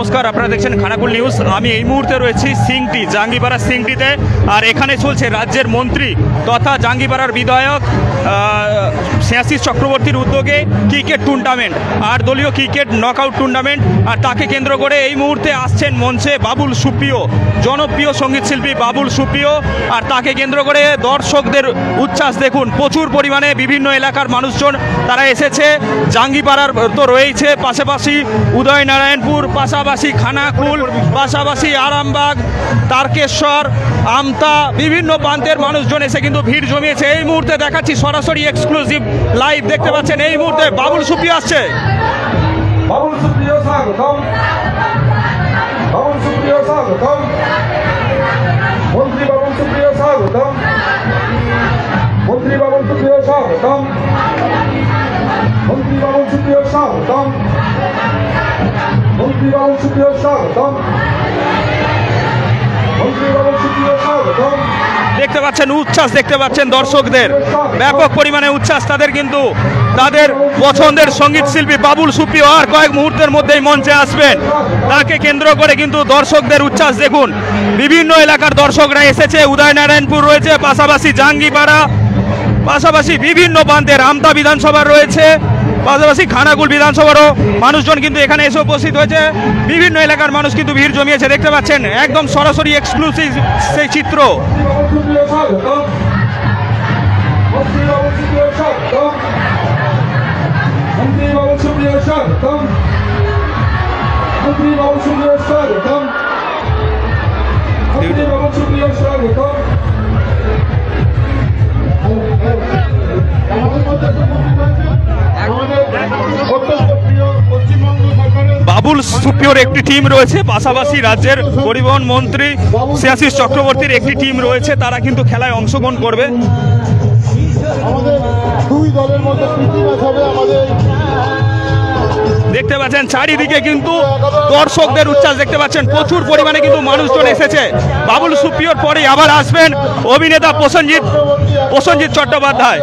নমস্কার, আপনারা দেখছেন খানাকুল নিউজ। আমি এই মুহূর্তে রয়েছি সিংটি, জাঙ্গিপাড়া সিংটিতে। আর এখানে চলছে রাজ্যের মন্ত্রী তথা জাঙ্গিপাড়ার বিধায়ক স্নেহাশিস চক্রবর্তীর উদ্যোগে ক্রিকেট টুর্নামেন্ট আর দলীয় ক্রিকেট নকআউট টুর্নামেন্ট। আর তাকে কেন্দ্র করে এই মুহূর্তে আসছেন মঞ্চে বাবুল সুপ্রিয়, জনপ্রিয় সঙ্গীত শিল্পী বাবুল সুপ্রিয়। আর তাকে কেন্দ্র করে দর্শকদের উচ্ছ্বাস দেখুন, প্রচুর পরিমাণে বিভিন্ন এলাকার মানুষজন তারা এসেছে। জাঙ্গিপাড়ার তো রয়েছে, পাশাপাশি উদয়নারায়ণপুর, পাশাপাশি খানাকুল, পাশাপাশি আরামবাগ, তারকেশ্বর, আমতা, বিভিন্ন প্রান্তের মানুষজন এসে কিন্তু ভিড় জমিয়েছে। এই মুহূর্তে দেখাচ্ছি সরাসরি এক্সক্লুসিভ লাইভ, দেখতে পাচ্ছেন এই মুহূর্তে বাবুল সুপ্রিয় আসছে। বাবুল সুপ্রিয় স্বাগতম, বাবুল সুপ্রিয় স্বাগতম, মন্ত্রী বাবুল সুপ্রিয় স্বাগতম, মন্ত্রী বাবুল সুপ্রিয় স্বাগতম, মন্ত্রী বাবুল সুপ্রিয় স্বাগতম, মন্ত্রী বাবুল সুপ্রিয় স্বাগতম, মন্ত্রী বাবুল সুপ্রিয় স্বাগতম। দেখতে পাচ্ছেন উচ্ছ্বাস, দেখতে পাচ্ছেন দর্শকদের ব্যাপক পরিমাণে উচ্ছ্বাস। তাদের কিন্তু তাদের পছন্দের সঙ্গীত শিল্পী বাবুল সুপ্রিয় আর কয়েক মুহূর্তের মধ্যেই মঞ্চে আসবেন। তাকে কেন্দ্র করে কিন্তু দর্শকদের উচ্ছ্বাস দেখুন। বিভিন্ন এলাকার দর্শকরা এসেছে, উদয়নারায়ণপুর রয়েছে, পাশাপাশি জাঙ্গিপাড়া, পাশাপাশি বিভিন্ন প্রান্তের আমতা বিধানসভা রয়েছে, পাশাপাশি খানাকুল বিধানসভারও মানুষজন কিন্তু এখানে এসে উপস্থিত হয়েছে। বিভিন্ন এলাকার মানুষ কিন্তু ভিড় জমিয়েছে, দেখতে পাচ্ছেন একদম সরাসরি এক্সক্লুসিভ সেই চিত্র। বাবুল সুপ্রিয়র একটি টিম রয়েছে, পাশাপাশি রাজ্যের পরিবহন মন্ত্রী স্নেহাশিস চক্রবর্তীর একটি টিম রয়েছে। তারা কিন্তু খেলায় অংশগ্রহণ করবে। দেখতে পাচ্ছেন চারিদিকে কিন্তু দর্শকদের উচ্ছ্বাস, দেখতে পাচ্ছেন প্রচুর পরিমাণে কিন্তু মানুষজন এসেছে। বাবুল সুপ্রিয়র পরে আবার আসবেন অভিনেতা প্রসেনজিৎ চট্টোপাধ্যায়।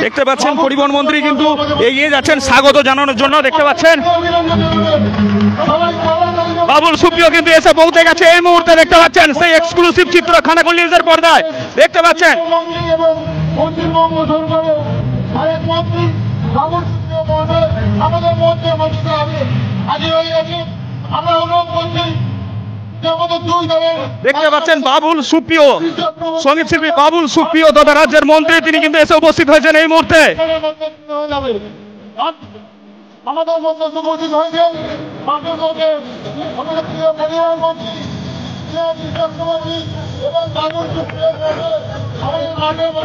দেখতে পাচ্ছেন পরিবহন মন্ত্রী কিন্তু এগিয়ে যাচ্ছেন স্বাগত জানানোর জন্য। দেখতে পাচ্ছেন বাবুল সুপ্রিয় কিন্তু এসে পৌঁছে গেছে এই মুহূর্তে। দেখতে পাচ্ছেন সেই এক্সক্লুসিভ চিত্র খানাকুল নিউজের পর্দায়, দেখতে পাচ্ছেন। দেখতে পাচ্ছেন বাবুল সুপ্রিয়, সঙ্গীত শিল্পী বাবুল সুপ্রিয় তথা রাজ্যের মন্ত্রী, তিনি কিন্তু এসে উপস্থিত হয়েছেন এই মুহূর্তে।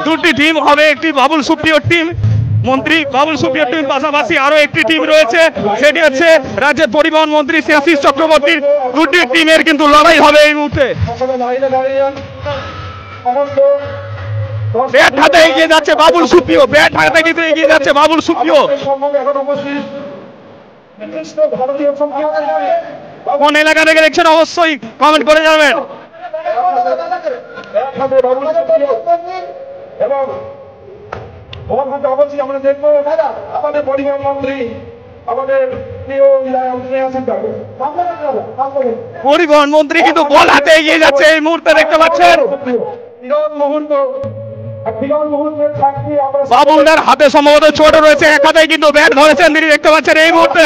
দুটি টিম হবে, একটি বাবুল সুপ্রিয়র টিম, মন্ত্রী বাবুল সুপ্রিয় টিম, পাশাপাশি আরো একটি টিম রয়েছে, সেটি হচ্ছে রাজ্যের পরিবহন মন্ত্রী স্নেহাশিস চক্রবর্তীর। দুটি টিমের কিন্তু লড়াই হবে এই মুহূর্তে। ব্যাট হাতে এগিয়ে যাচ্ছে বাবুল সুপ্রিয়, ব্যাট হাতে কিন্তু এগিয়ে যাচ্ছে বাবুল সুপ্রিয়। কোন এলাকা থেকে দেখছেন অবশ্যই কমেন্ট করে যাবেন। অবশ্যই আমরা দেখবো আমাদের পরিবহন মন্ত্রী, আমাদের পরিবহন মন্ত্রী কিন্তু বল হাতে এগিয়ে যাচ্ছে এই মুহূর্তে, দেখতে পাচ্ছেন। বাবুলদার হাতে সম্ভবত ছোট রয়েছে, এক হাতে কিন্তু ব্যাট ধরেছেন তিনি, দেখতে পাচ্ছেন এই মুহূর্তে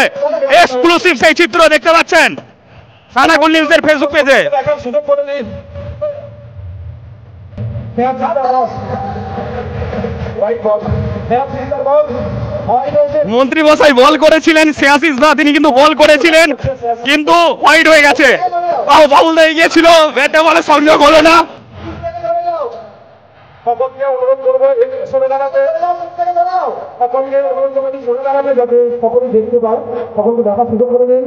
এক্সক্লুসিভ সেই চিত্র দেখতে পাচ্ছেন খানাকুল নিউজের ফেসবুক পেজে। মন্ত্রী মশাই বল করেছিলেন, স্নেহাশিস দা তিনি কিন্তু বল করেছিলেন, কিন্তু ওয়াইড হয়ে গেছে। বাবুল দা এগিয়েছিল, ব্যাটে বলে সংযোগ হলো না। সকলকে অনুরোধ করবো সরে দাঁড়াতে, সকলকে অনুরোধ করবো সরে দাঁড়াবে, যাতে সকলে দেখতে পায়, সকলকে দেখার সুযোগ করে দিন।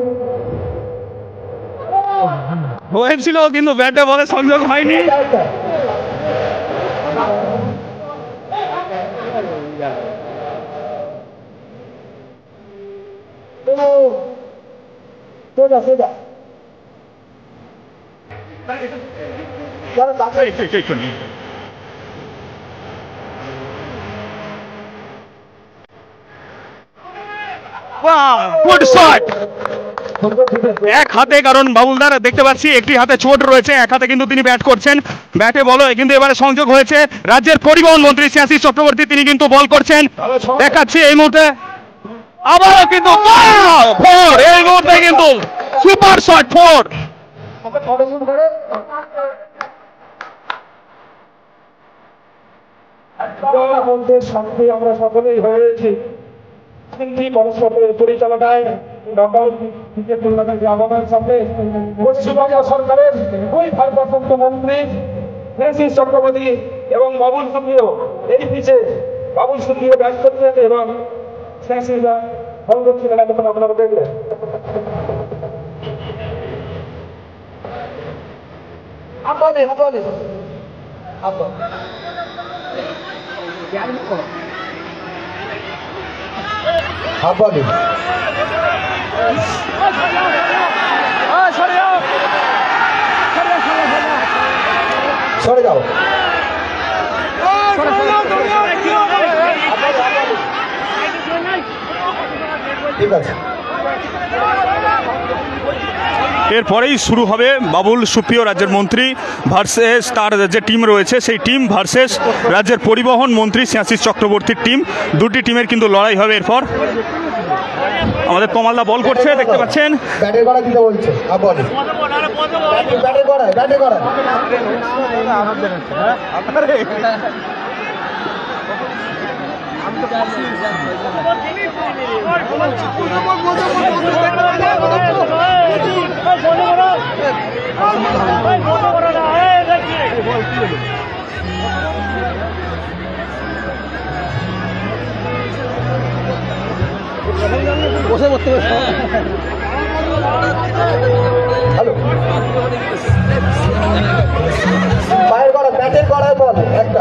হয়েছিল কিন্তু ব্যাটে বলে সংযোগ হয়নি। যারা তাকে গুড শট এক হাতে, কারণ বাবুলদার দেখতে পাচ্ছি একটি হাতে চোট রয়েছে, এক হাতে কিন্তু তিনি ব্যাট করছেন। ব্যাটে বল কিন্তু এবারে সংযোগ হয়েছে রাজ্যের পরিবহন মন্ত্রী শ্রেয়াশিস চক্রবর্তী, তিনি কিন্তু বল করছেন, দেখাচ্ছি এই মুহূর্তে আবারও কিন্তু ফোর, এই মুহূর্তে কিন্তু সুপার শট ফোর। শান্তি আমরা সকলেই হয়েছি পরিচালনায় ক্রিকেট টুর্নামেন্ট আহ্বানের সামনে পশ্চিমবঙ্গ সরকারের দুই ভারপ্রাপ্ত মন্ত্রী শ্রেয়াশিস চক্রবর্তী এবং বাবুল সুপ্রিয় এই পিচে বাবুল সুপ্রিয় ব্যাট করছেন এবং শ্রেয়াশিসরা বল করছিলেন। এখন আপনারা দেখলেন সরে যাও ঠিক আছে। এরপরেই শুরু হবে বাবুল সুপ্রিয় রাজ্যের মন্ত্রী ভার্সেস তার যে টিম রয়েছে সেই টিম ভার্সেস রাজ্যের পরিবহন মন্ত্রী শ্রেয়াশিস চক্রবর্তীর টিম। দুটি টিমের কিন্তু লড়াই হবে এরপর। আমাদের কমালদা বল করছে, দেখতে পাচ্ছেন। ব্যাটের গড়া দিতে বলছে, ব্যাটের গড়ায় ব্যাটের গড়ায় বসে করতে হ্যালো পায়ের গড়া ব্যাটের গড়ায় বল একটা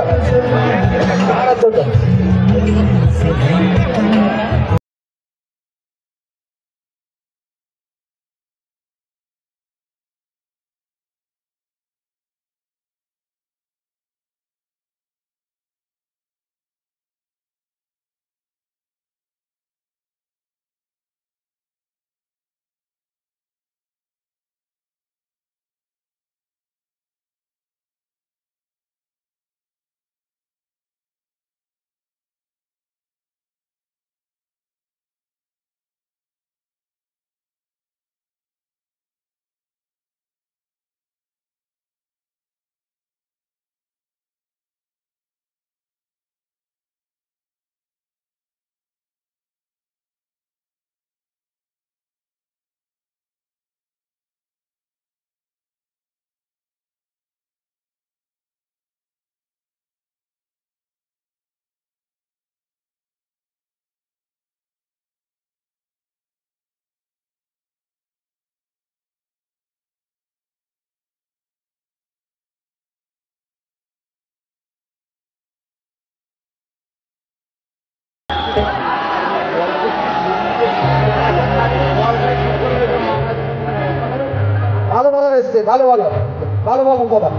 ভালো ভালো এসছে, ভালো ভালো ভালো ভালো কথা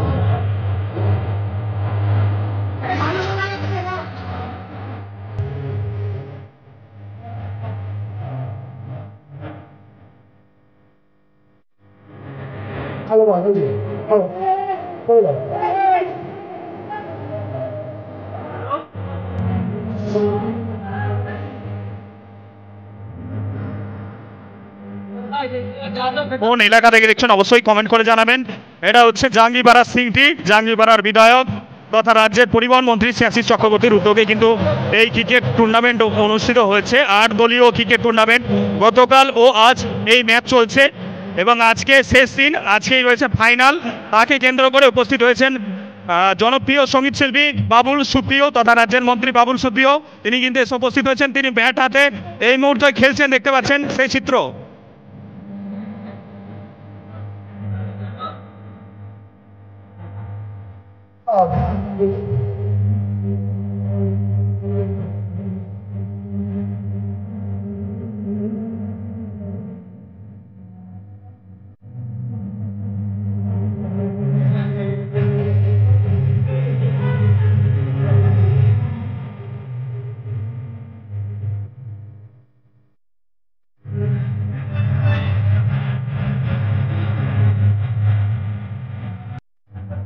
ভালো ভালো ভালো কোন এলাকা থেকে দেখছেন অবশ্যই কমেন্ট করে জানাবেন। এটা হচ্ছে জাঙ্গিপাড়া সিংটি, জাঙ্গিপাড়ার বিধায়ক তথা রাজ্যের পরিবহন মন্ত্রী শ্রেয়াশিস চক্রবর্তীর উদ্যোগে কিন্তু এই ক্রিকেট টুর্নামেন্ট অনুষ্ঠিত হয়েছে। 8 দলীয় ক্রিকেট টুর্নামেন্ট, গতকাল ও আজ এই ম্যাচ চলছে এবং আজকে শেষ দিন, আজকেই রয়েছে ফাইনাল। তাকে কেন্দ্র করে উপস্থিত হয়েছেন জনপ্রিয় সঙ্গীত শিল্পী বাবুল সুপ্রিয় তথা রাজ্যের মন্ত্রী বাবুল সুপ্রিয়। তিনি কিন্তু এসে উপস্থিত হয়েছেন, তিনি ব্যাট হাতে এই মুহূর্তে খেলছেন, দেখতে পাচ্ছেন সেই চিত্র।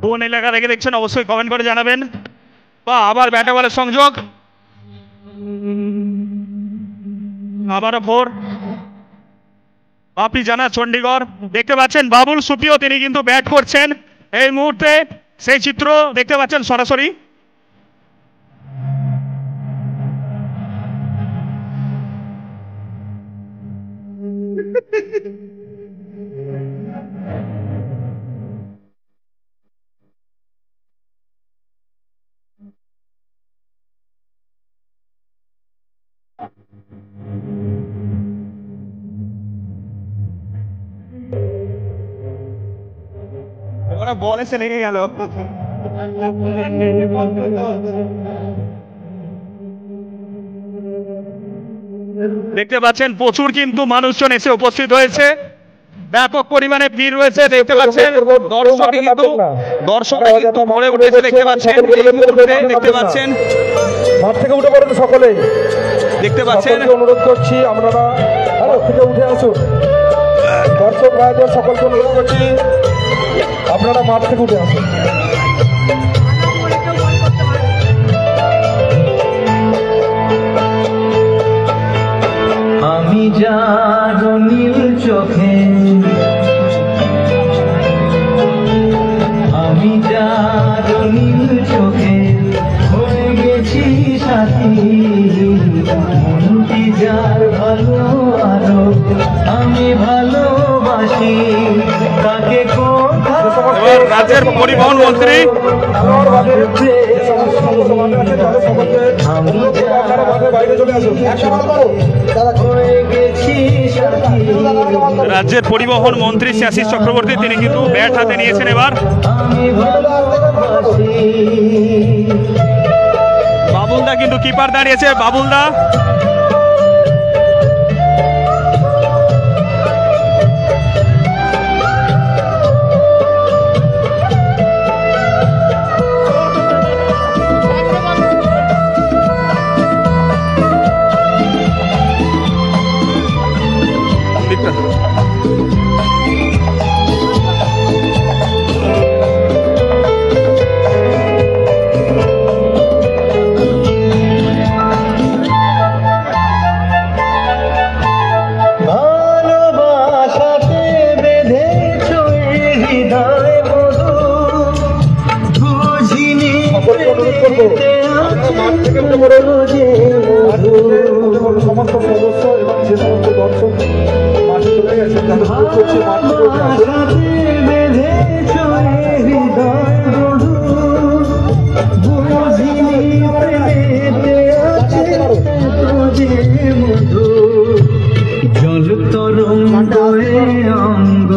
কোন এলাকা থেকে দেখছেন অবশ্যই কমেন্ট করে জানাবেন। বা আবার ব্যাটে বলের সংযোগ, আবারও 4। আপনি জানা চণ্ডীগড় দেখতে পাচ্ছেন বাবুল সুপ্রিয়, তিনি কিন্তু ব্যাট করছেন এই মুহূর্তে, সেই চিত্র দেখতে পাচ্ছেন সরাসরি। ওরা বল এসে লেগে গেল। দেখতে পাচ্ছেন প্রচুর কিন্তু মানুষজন এসে উপস্থিত হয়েছে, ব্যাপক পরিমাণে ভিড় রয়েছে। দেখতে পাচ্ছেন দর্শকরা কিন্তু ভরে উঠেছে। দেখতে পাচ্ছেন দেখতে পাচ্ছেন মাঠ থেকে উঠে পড়েন সকলে, দেখতে পাচ্ছেন। অনুরোধ করছি আপনারা মাঠ থেকে উঠে আসুন। দর্শক ভাইদের সকলকে অনুরোধ করছি আপনারা মাঠ থেকে উঠে আসুন। আমি যার নীল চোখে, আমি যার নীল চোখে হয়ে গেছি সাথী, মনটি যার ভালো আরো আমি ভালোবাসি তাকে। এবার রাজ্যের পরিবহন মন্ত্রী রাজ্যের পরিবহন মন্ত্রী শ্রেয়াশিস চক্রবর্তী, তিনি কিন্তু ব্যাট হাতে নিয়েছেন। এবার বাবুলদা কিন্তু কিপার দাঁড়িয়েছে, বাবুলদা সমস্ত সদস্য এবং যে সমস্ত দর্শক মাঠে চলে গেছেন তাদের করছে মাঠ থেকে উঠে জল তরঙ্গ অঙ্গ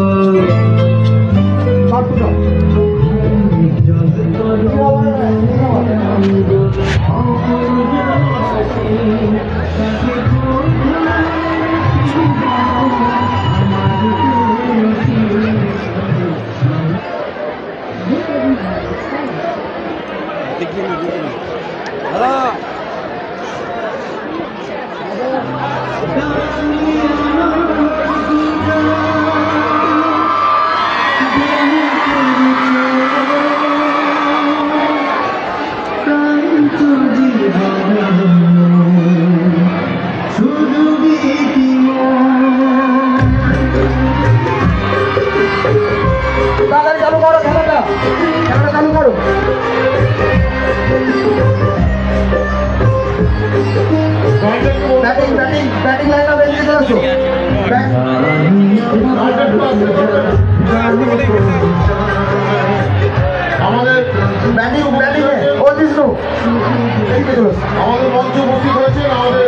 আমাদের মঞ্চে উপস্থিত হয়েছেন আমাদের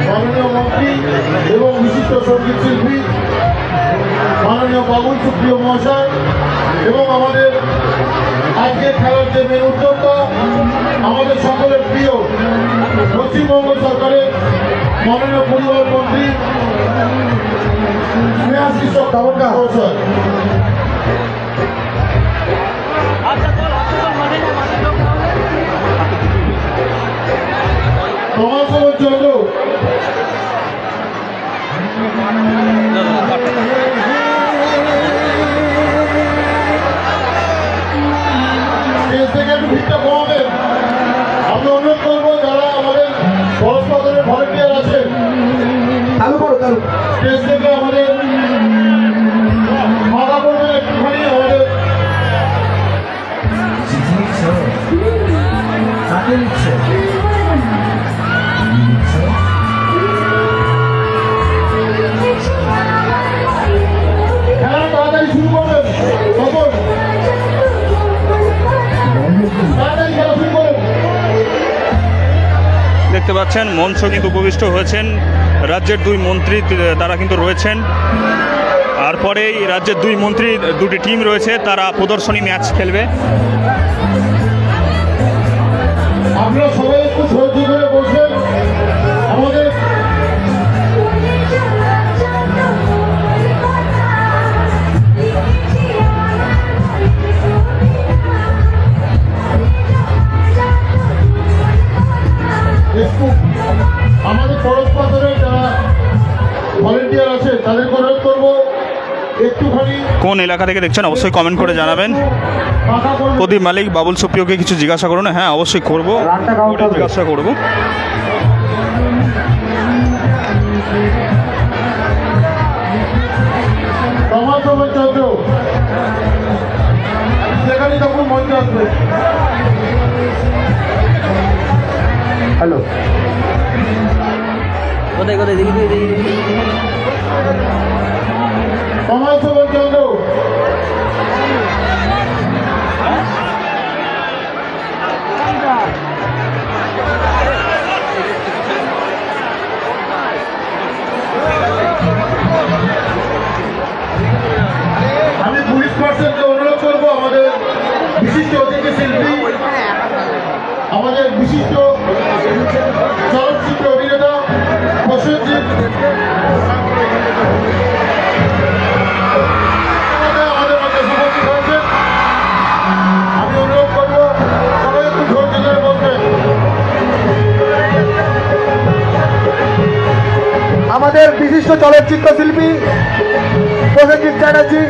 মাননীয় মন্ত্রী এবং বিশিষ্ট সঙ্গীত শিল্পী মাননীয় বাবুল সুপ্রিয় মহাশয়, এবং আমাদের আজকের খেলার যে মেন উদ্যোক্তা আমাদের সকলের প্রিয় পশ্চিমবঙ্গ সরকারের মাননীয় পরিবহন মন্ত্রী শ্রেয়াশিস চক্রবর্তী মহাশয়। সমাজসেবার জন্য পাচ্ছেন মঞ্চ কিন্তু উপবিষ্ট হয়েছেন রাজ্যের দুই মন্ত্রী, তারা কিন্তু রয়েছেন। আর পরেই রাজ্যের দুই মন্ত্রী, দুটি টিম রয়েছে, তারা প্রদর্শনী ম্যাচ খেলবে। আপনারা সবাই একটু সহ্য করে বসবেন। আমাদের একটু আমাদের পরশ পাথরে যারা ভলেন্টিয়ার আছে তাদেরকে অনুরোধ করবো একটুখানি। কোন এলাকা থেকে দেখছেন অবশ্যই কমেন্ট করে জানাবেন। প্রদীপ মালিক বাবুল সুপ্রিয়কে কিছু জিজ্ঞাসা করুন। হ্যাঁ, অবশ্যই করবো, জিজ্ঞাসা করবো। চন্দ্র সেখানে তখন মঞ্চে আসবে। হ্যালো, কোথায় কোথায় দেখি সমাজ সেবক চন্দ্র আমি পুলিশ পার্সনকে অনুরোধ করবো আমাদের বিশিষ্ট অতিথি শিল্পী, আমাদের বিশিষ্ট চলচ্চিত্র অভিনেতা প্রসেনজিৎ আমাদের মধ্যে উপস্থিত হয়েছেন। আমি অনুরোধ করবো সবাই একটু ধৈর্য ধরে বলবেন। আমাদের বিশিষ্ট চলচ্চিত্র শিল্পী প্রসেনজিৎ চ্যাটার্জি,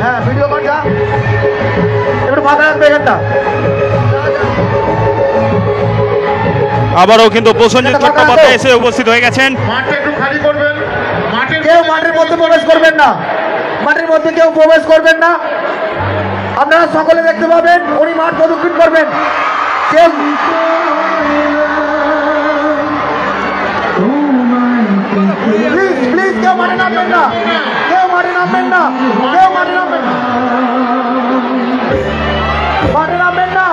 হ্যাঁ ভিডিও কর যা, একটু ফাঁকা রাখবে এখানটা। আবারও কিন্তু প্রসেনজিৎ চট্টোপাধ্যায় এসে উপস্থিত হয়ে গেছেন। মাঠটা একটু খালি করবেন। কেউ মাঠের মধ্যে প্রবেশ করবেন না, মাঠের মধ্যে কেউ প্রবেশ করবেন না। আপনারা সকলে দেখতে পাবেন উনি মাঠ প্রদক্ষিণ করবেন। কেউ প্লিজ প্লিজ কেউ মাঠে নামবেন না, কেউ মাঠে নামবেন না, কেউ মাঠে নামবেন না, মাঠে নামবেন না,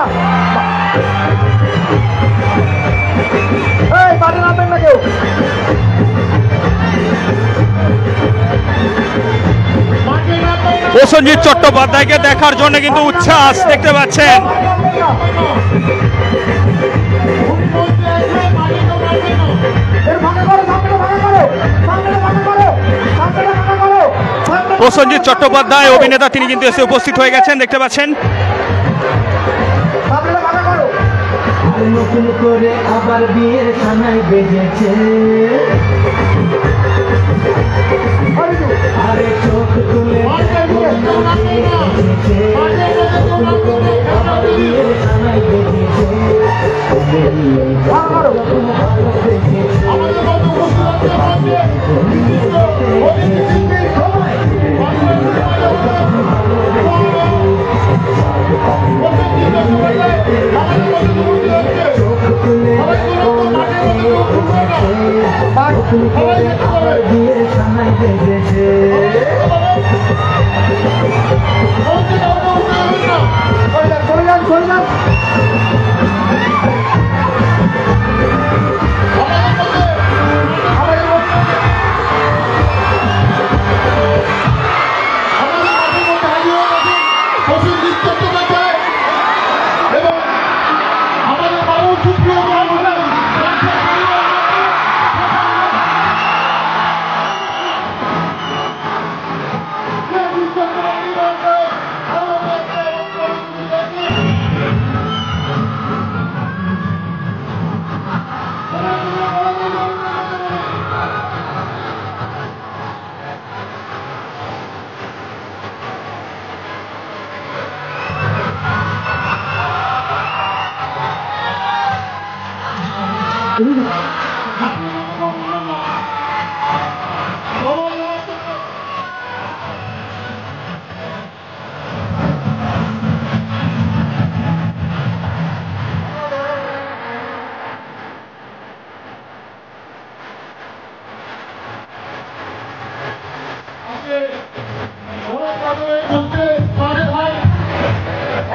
এই মাঠে নামবেন না কেউ। প্রসেনজিৎ চট্টোপাধ্যায়কে দেখার জন্য কিন্তু উচ্ছ্বাস দেখতে পাচ্ছেন। প্রসেনজিৎ চট্টোপাধ্যায় অভিনেতা, তিনি কিন্তু এসে উপস্থিত হয়ে গেছেন, দেখতে পাচ্ছেন। নতুন করে আবার বিয়ের খানায় বেজেছে, আরে চোখ তুলে আবার বিয়ের খানায় বেজেছে। আবার বিয়ের খানায় বেজেছে।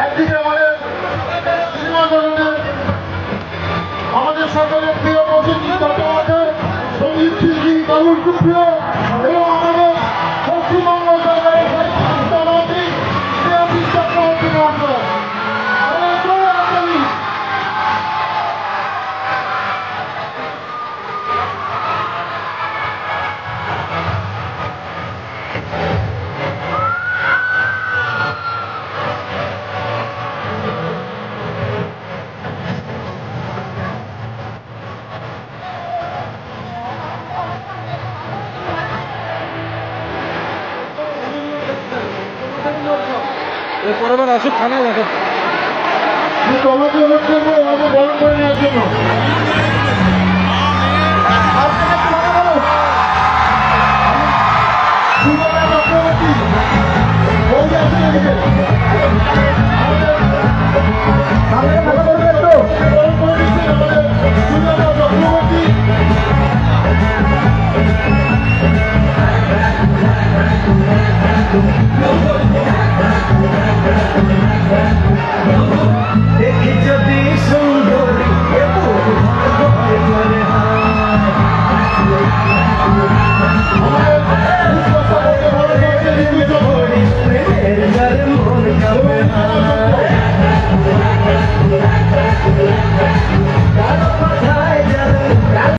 একদিকে আমাদের সকলের প্রিয় বাবুল সুপ্রিয় এবং আমাদের পশ্চিমবঙ্গ সরকারের মুখ্যমন্ত্রী শ্রেয়াশিস চক্রবর্তী মহাশয়। পরের আসুক থানায় দেখো তোমাকে অনুরোধ করবো আমাকে বরণ করে নেওয়ার জন্য।